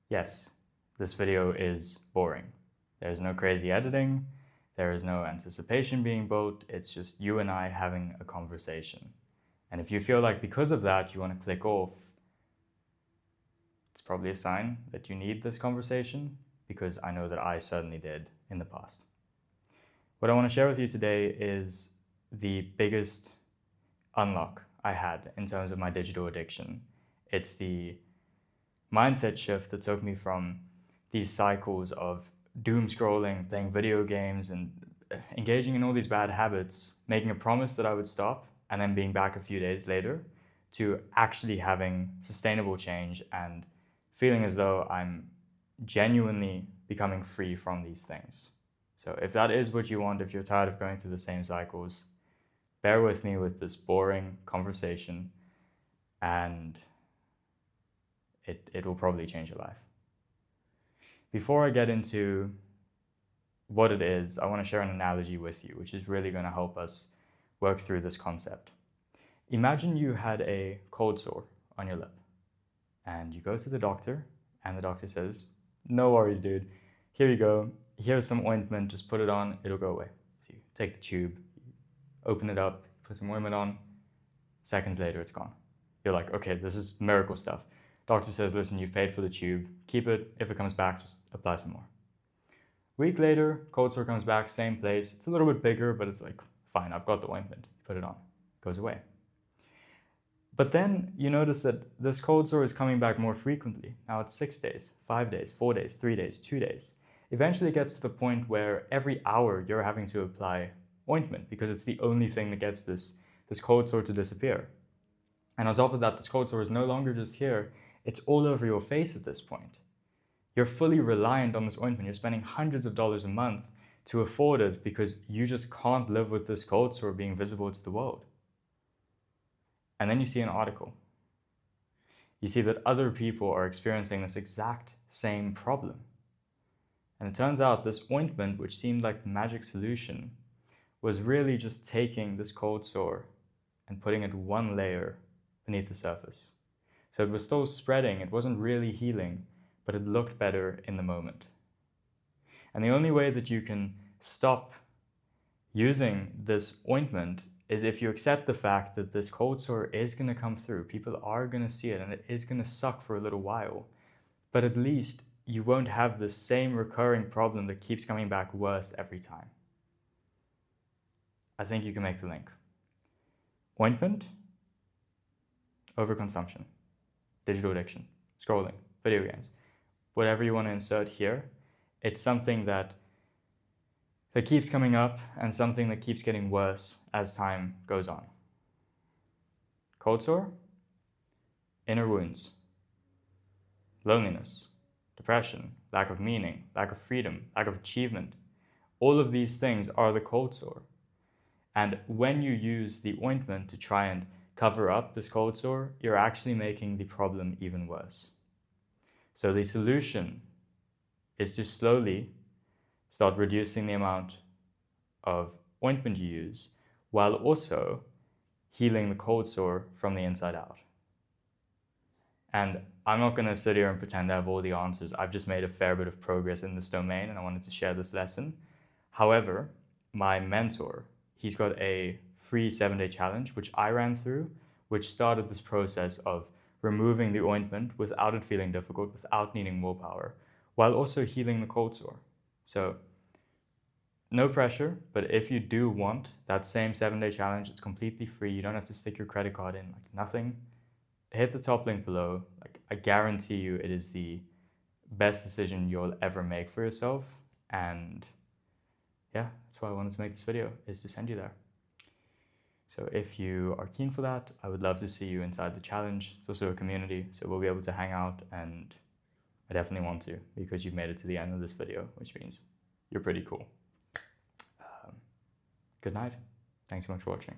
Yes, this video is boring. There's no crazy editing, there is no anticipation being built, it's just you and I having a conversation. And if you feel like because of that you want to click off, it's probably a sign that you need this conversation, because I know that I certainly did in the past. What I want to share with you today is the biggest unlock I had in terms of my digital addiction. It's the mindset shift that took me from these cycles of doom scrolling, playing video games, and engaging in all these bad habits, making a promise that I would stop, and then being back a few days later, to actually having sustainable change and feeling as though I'm genuinely becoming free from these things. So if that is what you want, if you're tired of going through the same cycles, bear with me with this boring conversation, and it will probably change your life. Before I get into what it is, I want to share an analogy with you, which is really going to help us work through this concept. Imagine you had a cold sore on your lip, and you go to the doctor, and the doctor says, "No worries, dude. Here you go. Here's some ointment. Just put it on. It'll go away." So you take the tube, open it up, put some ointment on. Seconds later, it's gone. You're like, okay, this is miracle stuff. Doctor says, listen, you've paid for the tube. Keep it. If it comes back, just apply some more. Week later, cold sore comes back, same place. It's a little bit bigger, but it's like, fine, I've got the ointment. Put it on. It goes away. But then you notice that this cold sore is coming back more frequently. Now it's 6 days, 5 days, 4 days, 3 days, 2 days. Eventually it gets to the point where every hour you're having to apply ointment, because it's the only thing that gets this cold sore to disappear. And on top of that, this cold sore is no longer just here, it's all over your face at this point. You're fully reliant on this ointment. You're spending hundreds of dollars a month to afford it because you just can't live with this cold sore being visible to the world. And then you see an article. You see that other people are experiencing this exact same problem. And it turns out this ointment, which seemed like the magic solution, was really just taking this cold sore and putting it one layer beneath the surface. So it was still spreading, it wasn't really healing, but it looked better in the moment. And the only way that you can stop using this ointment is if you accept the fact that this cold sore is going to come through. People are going to see it, and it is going to suck for a little while. But at least you won't have the same recurring problem that keeps coming back worse every time. I think you can make the link. Ointment, overconsumption, digital addiction, scrolling, video games, whatever you want to insert here, it's something that keeps coming up and something that keeps getting worse as time goes on. Cold sore, inner wounds, loneliness, depression, lack of meaning, lack of freedom, lack of achievement. All of these things are the cold sore. And when you use the ointment to try and cover up this cold sore, you're actually making the problem even worse. So the solution is to slowly start reducing the amount of ointment you use, while also healing the cold sore from the inside out. And I'm not going to sit here and pretend I have all the answers. I've just made a fair bit of progress in this domain, and I wanted to share this lesson. However, my mentor, he's got a free 7-day challenge, which I ran through, which started this process of removing the ointment without it feeling difficult, without needing willpower, while also healing the cold sore. So no pressure, but if you do want that same 7-day challenge, it's completely free. You don't have to stick your credit card in, like nothing. Hit the top link below. Like, I guarantee you it is the best decision you'll ever make for yourself. And yeah, that's why I wanted to make this video, is to send you there. So if you are keen for that, I would love to see you inside the challenge. It's also a community, so we'll be able to hang out, and I definitely want to, because you've made it to the end of this video, which means you're pretty cool. Good night. Thanks so much for watching.